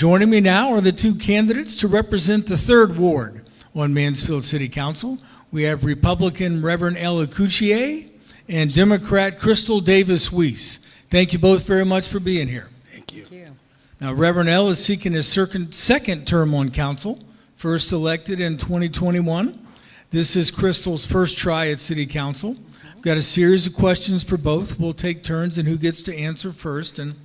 Joining me now are the two candidates to represent the 3rd Ward on Mansfield City Council. We have Republican Reverend Eleazer Akuchie and Democrat Crystal Davis Weese. Thank you both very much for being here. Thank you. Thank you. Now, Reverend L is seeking his second term on council, first elected in 2021. This is Crystal's first try at City Council. We've got a series of questions for both. We'll take turns in who gets to answer first. And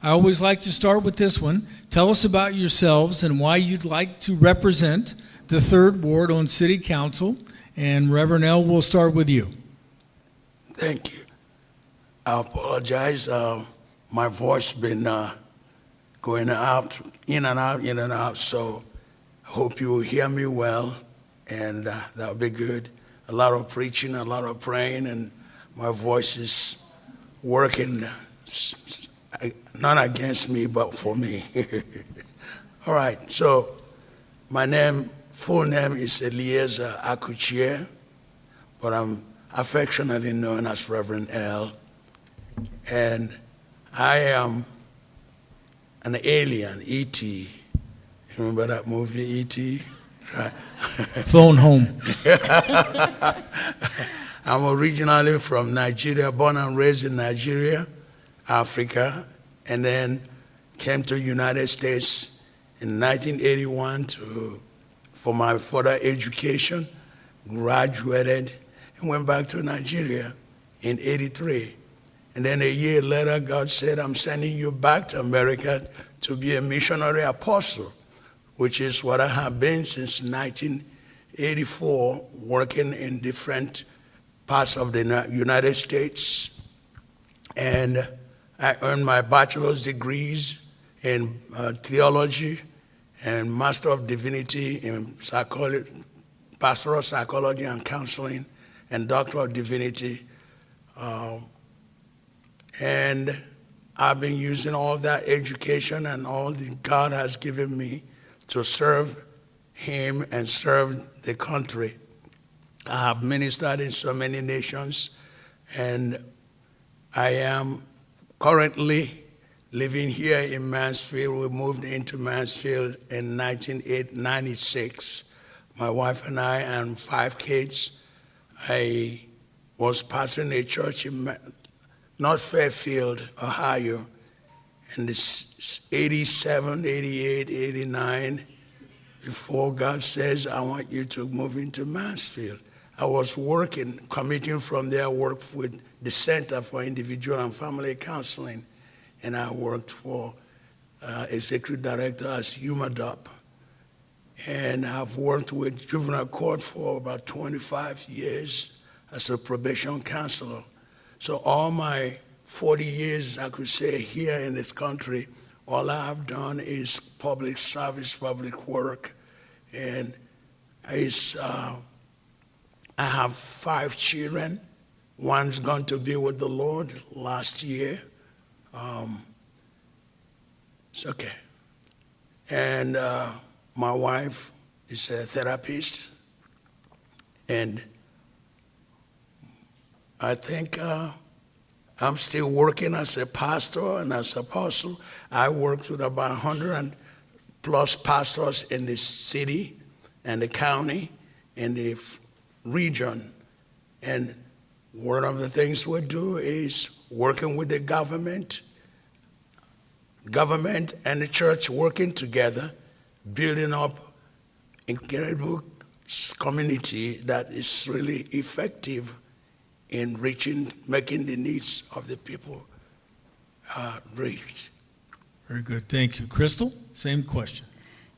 I always like to start with this one. Tell us about yourselves and why you'd like to represent the 3rd Ward on City Council. And Reverend L, we'll start with you. Thank you. I apologize. My voice been going out, in and out, so I hope you will hear me well, and that'll be good. A lot of preaching, a lot of praying, and my voice is working, not against me, but for me. All right, so my full name is Eleazer Akuchie, but I'm affectionately known as Reverend L. And I am an alien, E.T. Remember that movie, E.T.? Right. Phone home. I'm originally from Nigeria, born and raised in Nigeria, Africa, and then came to the United States in 1981 for my further education, graduated, and went back to Nigeria in 83. And then a year later, God said, I'm sending you back to America to be a missionary apostle, which is what I have been since 1984, working in different parts of the United States. And I earned my bachelor's degrees in theology and Master of Divinity in psychology, pastoral psychology and counseling, and Doctor of Divinity. And I've been using all that education and all that God has given me to serve Him and serve the country. I have ministered in so many nations, and I am currently living here in Mansfield. We moved into Mansfield in 1996. My wife and I and 5 kids. I was pastoring a church in North Fairfield, Ohio, in the 87, 88, 89, before God says, I want you to move into Mansfield. I was commuting from there, I worked with the Center for Individual and Family Counseling, and I worked for Executive Director as UMADOP. And I've worked with juvenile court for about 25 years as a probation counselor. So all my 40 years, I could say, here in this country, all I have done is public service, public work. And I have 5 children. One's gone to be with the Lord last year. It's okay. And my wife is a therapist. And I think I'm still working as a pastor and as an apostle. I worked with about 100 plus pastors in the city and the county and the region. And one of the things we do is working with the government and the church working together, building up incredible community that is really effective in making the needs of the people reached. Very good. Thank you. Crystal, same question.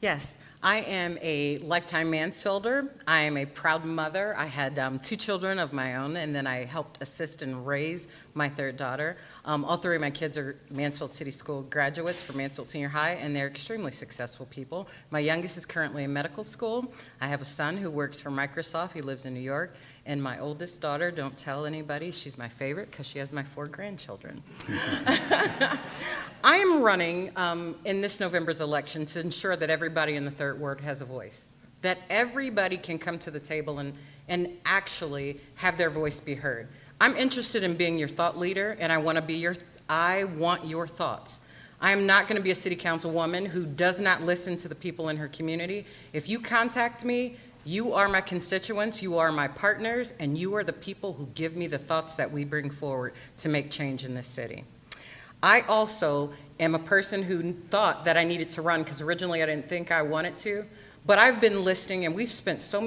Yes, I am a lifetime Mansfielder. I am a proud mother. I had 2 children of my own, and then I helped assist and raise my 3rd daughter. All 3 of my kids are Mansfield City School graduates from Mansfield Senior High, and they're extremely successful people. My youngest is currently in medical school. I have a son who works for Microsoft. He lives in New York. And my oldest daughter, don't tell anybody, she's my favorite because she has my 4 grandchildren. I am running in this November's election to ensure that everybody in the 3rd Ward has a voice, that everybody can come to the table and actually have their voice be heard. I'm interested in being your thought leader, and I want your thoughts. I am not going to be a city councilwoman who does not listen to the people in her community. If you contact me, you are my constituents, you are my partners, and you are the people who give me the thoughts that we bring forward to make change in this city. I also am a person who thought that I needed to run because originally I didn't think I wanted to, but I've been listening, and we've spent so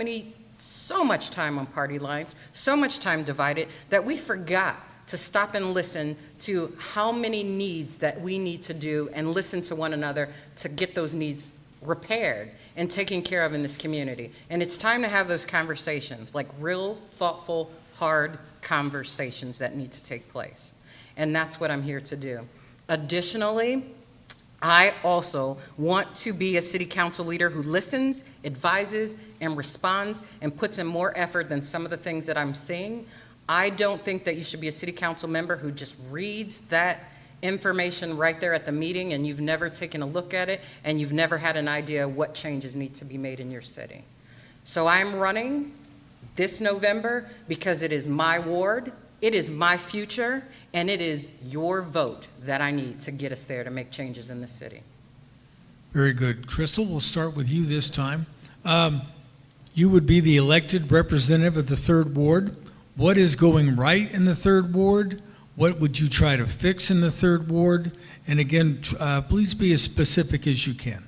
much time on party lines, so much time divided, that we forgot to stop and listen to how many needs that we need to do and listen to one another to get those needs repaired and taken care of in this community. And it's time to have those conversations, like real, thoughtful, hard conversations that need to take place. And that's what I'm here to do. Additionally, I also want to be a city council leader who listens, advises, and responds and puts in more effort than some of the things that I'm seeing. I don't think that you should be a city council member who just reads that information right there at the meeting and you've never taken a look at it and you've never had an idea what changes need to be made in your city. So I'm running this November because it is my ward, it is my future, and it is your vote that I need to get us there to make changes in the city. Very good. Crystal, we'll start with you this time. You would be the elected representative of the 3rd Ward. What is going right in the 3rd Ward? What would you try to fix in the 3rd Ward? And again, please be as specific as you can.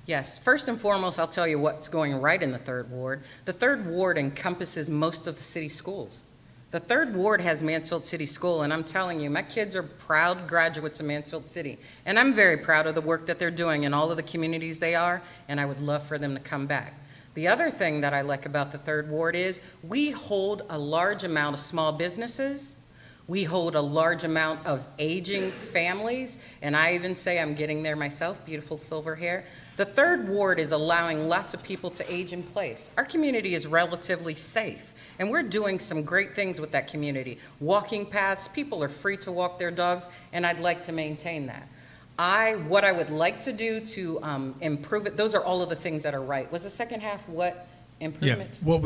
Yes, first and foremost, I'll tell you what's going right in the 3rd Ward. The 3rd Ward encompasses most of the city schools. The 3rd Ward has Mansfield City School, and I'm telling you, my kids are proud graduates of Mansfield City. And I'm very proud of the work that they're doing in all of the communities they are, and I would love for them to come back. The other thing that I like about the 3rd Ward is we hold a large amount of small businesses. We hold a large amount of aging families, and I even say I'm getting there myself, beautiful silver hair. The 3rd Ward is allowing lots of people to age in place. Our community is relatively safe, and we're doing some great things with that community. Walking paths, people are free to walk their dogs, and I'd like to maintain that. What I would like to do to improve it, those are all of the things that are right. Was the second half what improvements? Yeah. What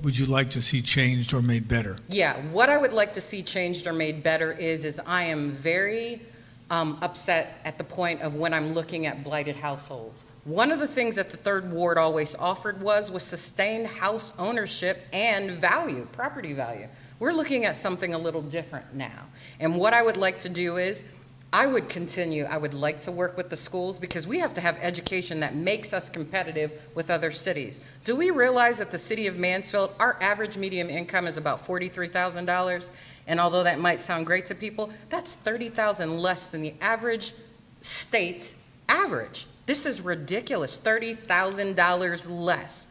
would you like to see changed or made better? Yeah, what I would like to see changed or made better is I am very upset at the point of when I'm looking at blighted households. One of the things that the 3rd Ward always offered was sustained house ownership and value, property value. We're looking at something a little different now. And what I would like to do is I would like to work with the schools because we have to have education that makes us competitive with other cities. Do we realize that the city of Mansfield, our average median income is about $43,000? And although that might sound great to people, that's $30,000 less than the average state's average. This is ridiculous, $30,000 less.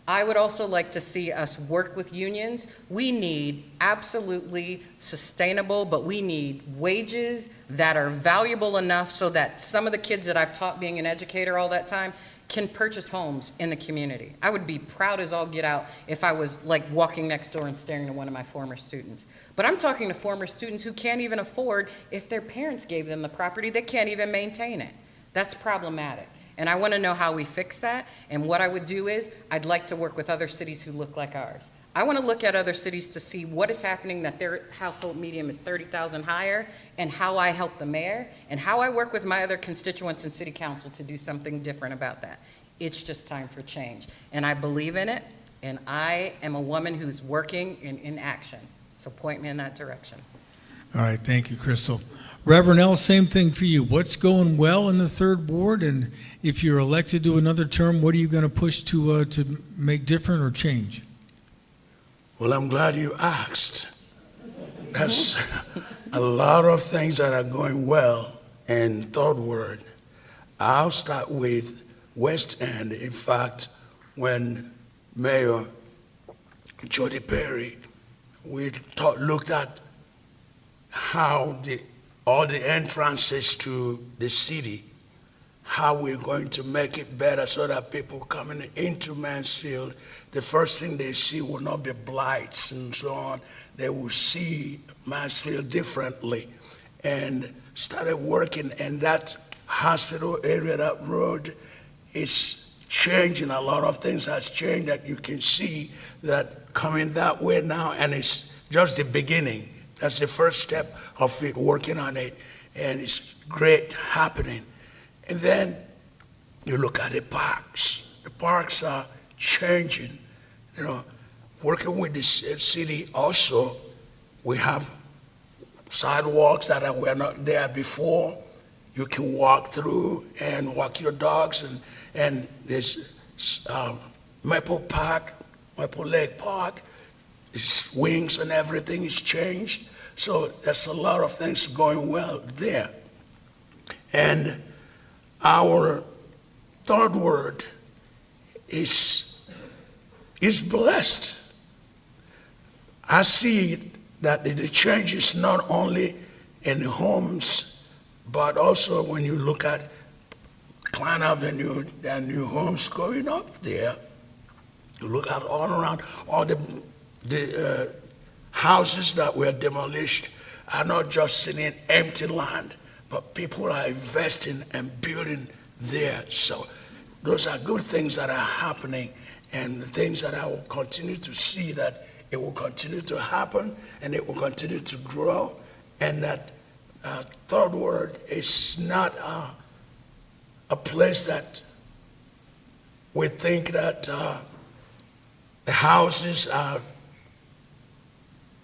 I would also like to see us work with unions. We need absolutely sustainable, but we need wages that are valuable enough so that some of the kids that I've taught being an educator all that time can purchase homes in the community. I would be proud as all get out if I was like walking next door and staring at one of my former students. But I'm talking to former students who can't even afford, if their parents gave them the property, they can't even maintain it. That's problematic. And I want to know how we fix that. And what I would do is I'd like to work with other cities who look like ours. I want to look at other cities to see what is happening that their household median is 30,000 higher, and how I help the mayor and how I work with my other constituents in city council to do something different about that. It's just time for change. And I believe in it, and I am a woman who's working in action. So point me in that direction. All right, thank you, Crystal. Reverend L, same thing for you. What's going well in the 3rd Ward, and if you're elected to another term, what are you going to push to make different or change? Well, I'm glad you asked. That's a lot of things that are going well in 3rd Ward. I'll start with West End. In fact, when Mayor Jody Perry, we looked at how all the entrances to the city, how we're going to make it better so that people coming into Mansfield, the first thing they see will not be blights and so on. They will see Mansfield differently. And started working in that hospital area, that road is changing. A lot of things has changed that you can see that coming that way now, and it's just the beginning. That's the first step of it, working on it. and it's great happening. And then you look at the parks. The parks are changing. You know, working with the city also, we have sidewalks that were not there before. You can walk through and walk your dogs, and there's Maple Lake Park, its wings and everything is changed. So there's a lot of things going well there. And our third word is blessed. I see that the change is not only in homes, but also when you look at Klein Avenue, there are new homes going up there. You look at all around, all the houses that were demolished are not just sitting empty land, but people are investing and building there. So those are good things that are happening, and the things that I will continue to see, that it will continue to happen and it will continue to grow. And that third word is not a place that we think that the houses are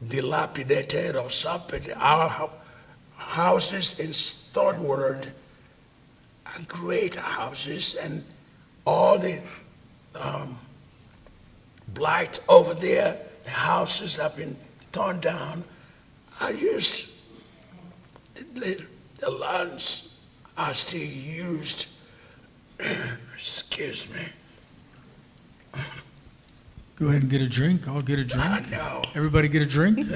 dilapidated or something. Our houses in third word are great houses, and all the blight over there, the houses have been torn down. The lands are still used. Excuse me. Go ahead and get a drink. I'll get a drink. I know. Everybody get a drink?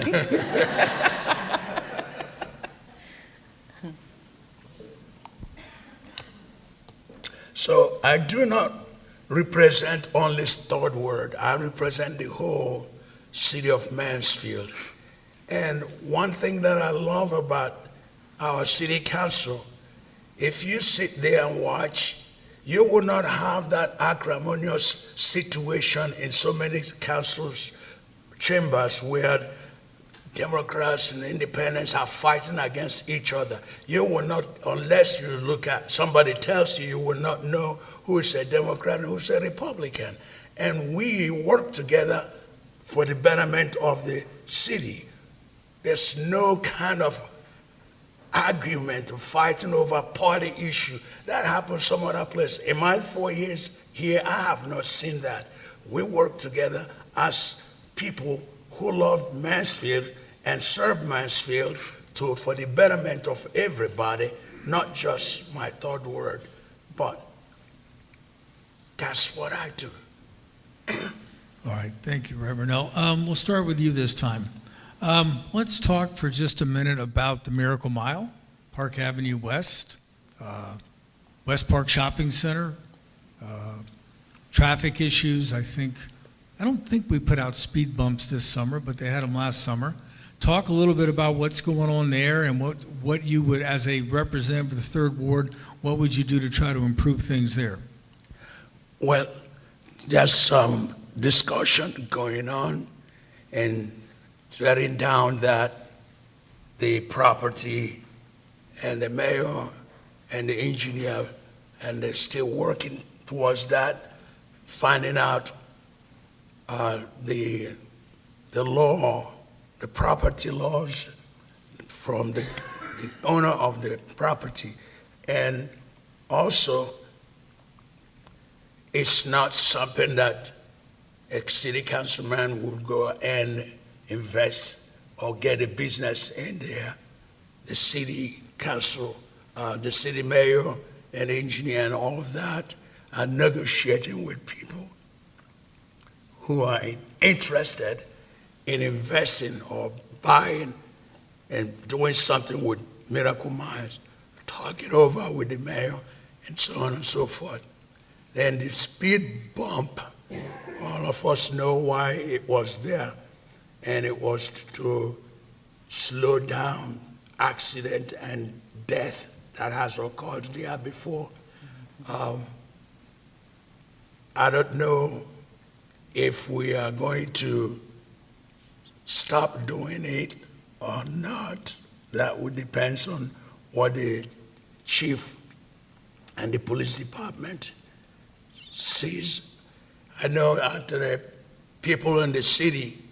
So I do not represent only third word. I represent the whole city of Mansfield. And one thing that I love about our city council, if you sit there and watch, you will not have that acrimonious situation in so many councils chambers where Democrats and independents are fighting against each other. You will not, unless you look at, somebody tells you, you will not know who is a Democrat and who is a Republican. And we work together for the betterment of the city. There's no kind of argument or fighting over party issue. That happens some other place. In my 4 years here, I have not seen that. We work together as people who love Mansfield and serve Mansfield for the betterment of everybody, not just my third word, but that's what I do. All right, thank you, Reverend. Now, we'll start with you this time. Let's talk for just a minute about the Miracle Mile, Park Avenue West, West Park Shopping Center, traffic issues. I don't think we put out speed bumps this summer, but they had them last summer. Talk a little bit about what's going on there and what you would, as a representative of the Third Ward, what would you do to try to improve things there? Well, there's some discussion going on and shutting down that the property and the mayor and the engineer, and they're still working towards that, finding out the law, the property laws from the owner of the property. And also, it's not something that a city councilman would go and invest or get a business in there. The city council, the city mayor and engineer and all of that are negotiating with people who are interested in investing or buying and doing something with Miracle Miles. Talk it over with the mayor and so on and so forth. Then the speed bump, all of us know why it was there. And it was to slow down accident and death that has occurred there before. I don't know if we are going to stop doing it or not. That would depend on what the chief and the police department sees. I know that the people in the city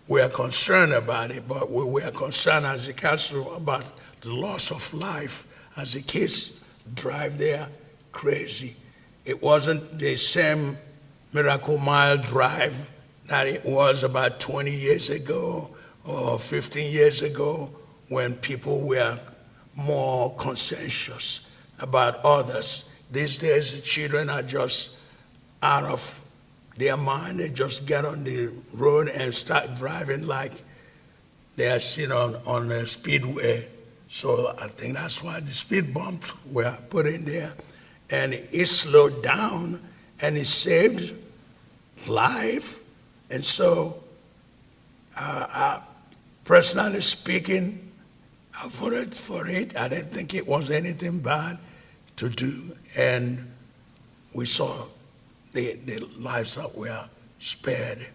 were concerned about it, but we were concerned as a council about the loss of life as the kids drive there crazy. It wasn't the same Miracle Mile drive that it was about 20 years ago or 15 years ago when people were more conscientious about others. These days, the children are just out of their mind. They just get on the road and start driving like they are sitting on a speedway. So I think that's why the speed bumps were put in there. And it slowed down and it saved life. And so, personally speaking, I voted for it. I didn't think it was anything bad to do. And we saw the lives that were spared.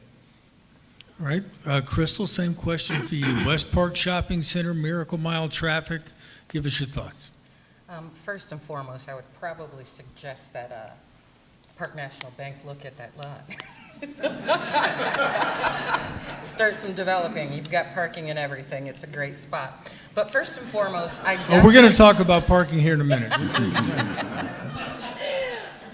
All right, Crystal, same question for you. West Park Shopping Center, Miracle Mile traffic, give us your thoughts. First and foremost, I would probably suggest that Park National Bank look at that lot. Start some developing. You've got parking and everything. It's a great spot. But first and foremost, We're going to talk about parking here in a minute.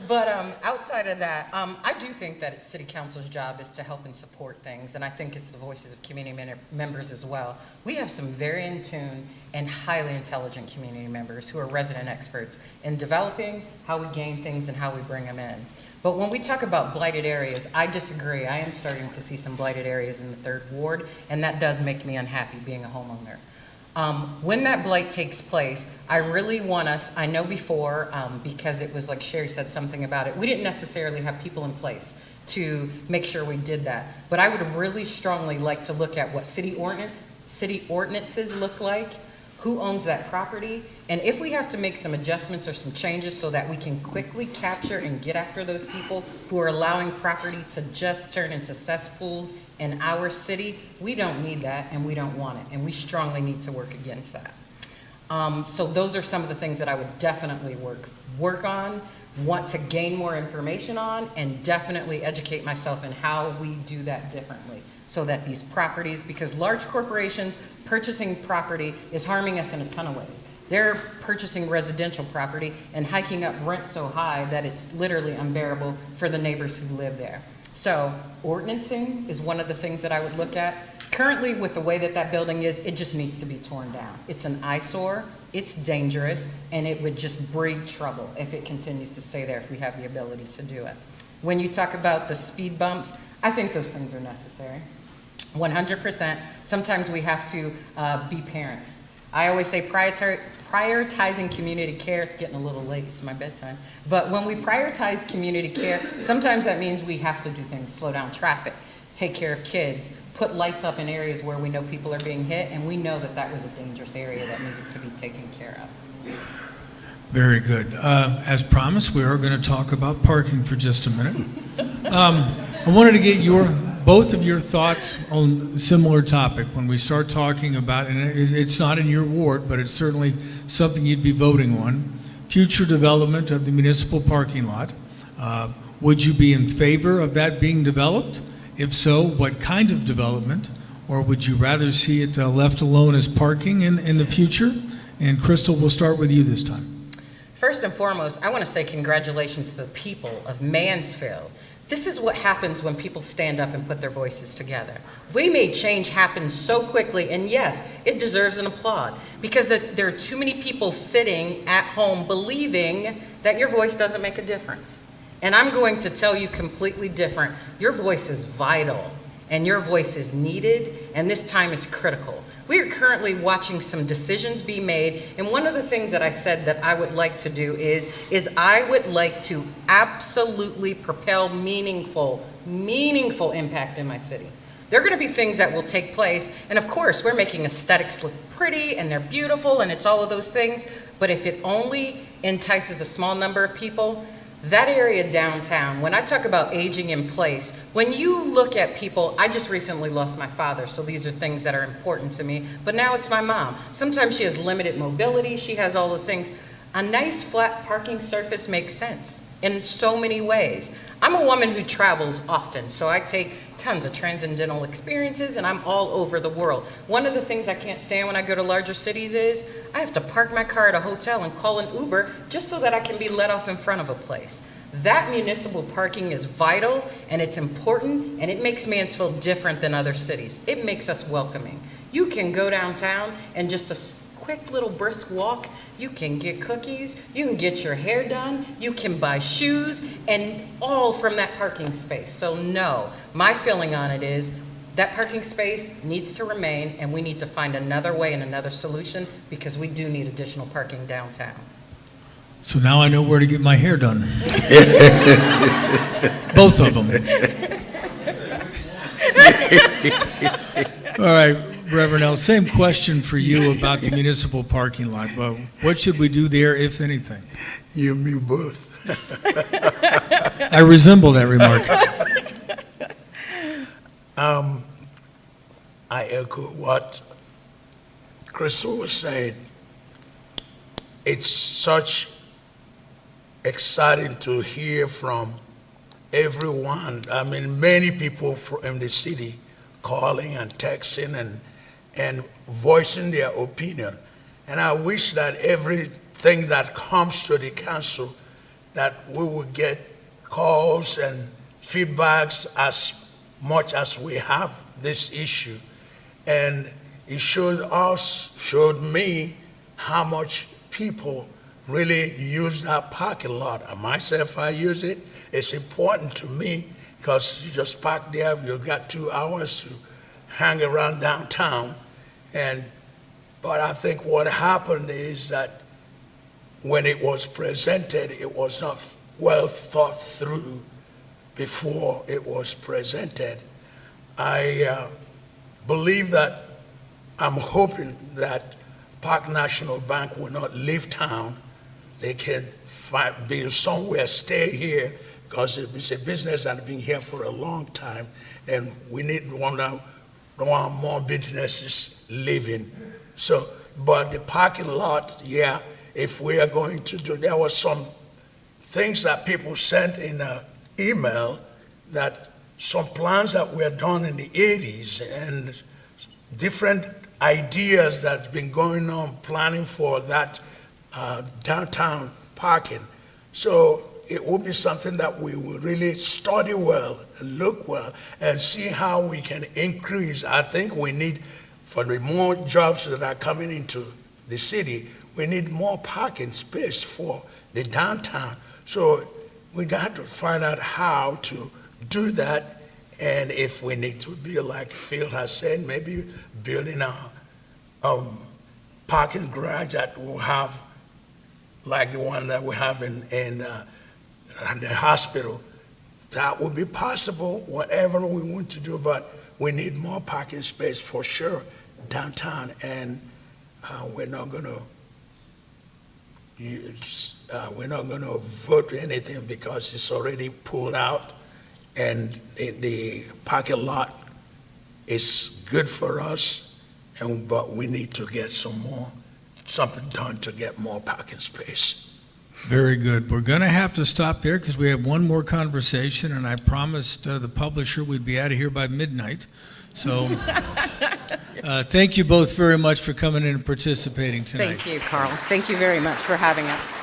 But outside of that, I do think that it's City Council's job is to help and support things, and I think it's the voices of community members as well. We have some very in tune and highly intelligent community members who are resident experts in developing how we gain things and how we bring them in. But when we talk about blighted areas, I disagree. I am starting to see some blighted areas in the 3rd Ward, and that does make me unhappy being a homeowner. When that blight takes place, I really want us, I know before, because it was like Sherry said something about it, we didn't necessarily have people in place to make sure we did that. But I would really strongly like to look at what city ordinances look like, who owns that property, and if we have to make some adjustments or some changes so that we can quickly capture and get after those people who are allowing property to just turn into cesspools in our city, we don't need that and we don't want it, and we strongly need to work against that. So those are some of the things that I would definitely work on, want to gain more information on, and definitely educate myself in how we do that differently so that these properties, because large corporations purchasing property is harming us in a ton of ways. They're purchasing residential property and hiking up rent so high that it's literally unbearable for the neighbors who live there. So ordinancing is one of the things that I would look at. Currently, with the way that that building is, it just needs to be torn down. It's an eyesore, it's dangerous, and it would just breed trouble if it continues to stay there if we have the ability to do it. When you talk about the speed bumps, I think those things are necessary. 100%. Sometimes we have to be parents. I always say prioritizing community care. It's getting a little late, it's my bedtime. But when we prioritize community care, sometimes that means we have to do things, slow down traffic, take care of kids, put lights up in areas where we know people are being hit, and we know that that was a dangerous area that needed to be taken care of. Very good. As promised, we are going to talk about parking for just a minute. I wanted to get both of your thoughts on a similar topic when we start talking about, and it's not in your ward, but it's certainly something you'd be voting on, future development of the municipal parking lot. Would you be in favor of that being developed? If so, what kind of development? Or would you rather see it left alone as parking in the future? And Crystal, we'll start with you this time. First and foremost, I want to say congratulations to the people of Mansfield. This is what happens when people stand up and put their voices together. We made change happen so quickly, and yes, it deserves an applaud, because there are too many people sitting at home believing that your voice doesn't make a difference. And I'm going to tell you completely different. Your voice is vital, and your voice is needed, and this time is critical. We are currently watching some decisions be made, and one of the things that I said that I would like to do is I would like to absolutely propel meaningful impact in my city. There are going to be things that will take place, and of course, we're making aesthetics look pretty, and they're beautiful, and it's all of those things, but if it only entices a small number of people, That area downtown, when I talk about aging in place, when you look at people, I just recently lost my father, so these are things that are important to me, but now it's my mom. Sometimes she has limited mobility, she has all those things. A nice flat parking surface makes sense in so many ways. I'm a woman who travels often, so I take tons of transcendental experiences and I'm all over the world. One of the things I can't stand when I go to larger cities is I have to park my car at a hotel and call an Uber just so that I can be let off in front of a place. That municipal parking is vital and it's important and it makes Mansfield different than other cities. It makes us welcoming. You can go downtown and just a quick little brisk walk, you can get cookies, you can get your hair done, you can buy shoes, and all from that parking space. So no, my feeling on it is that parking space needs to remain and we need to find another way and another solution because we do need additional parking downtown. So now I know where to get my hair done. Both of them. All right, Reverend L, same question for you about the municipal parking lot. But what should we do there, if anything? You and me both. I resemble that remark. I echo what Crystal was saying. It's such exciting to hear from everyone. I mean, many people in the city calling and texting and voicing their opinion. And I wish that everything that comes to the council, that we would get calls and feedbacks as much as we have this issue. And it showed me how much people really use that parking lot. And myself, I use it. It's important to me because you just park there, you've got 2 hours to hang around downtown. But I think what happened is that when it was presented, it was not well thought through before it was presented. I believe that, I'm hoping that Park National Bank will not leave town. They can be somewhere, stay here, because it's a business that has been here for a long time, and we need one more businesses living. So, but the parking lot, yeah, if we are going to do, there were some things that people sent in an email, that some plans that were done in the 80s and different ideas that's been going on planning for that downtown parking. So it will be something that we will really study well and look well and see how we can increase. I think we need, for the more jobs that are coming into the city, we need more parking space for the downtown. So we got to find out how to do that. And if we need to build, like Phil has said, maybe building a parking garage that will have, like the one that we have in the hospital, that would be possible, whatever we want to do, but we need more parking space for sure downtown, and we're not going to vote anything because it's already pulled out, and the parking lot is good for us, but we need to get something done to get more parking space. Very good. We're going to have to stop there because we have one more conversation, and I promised the publisher we'd be out of here by midnight. So thank you both very much for coming in and participating tonight. Thank you, Carl. Thank you very much for having us.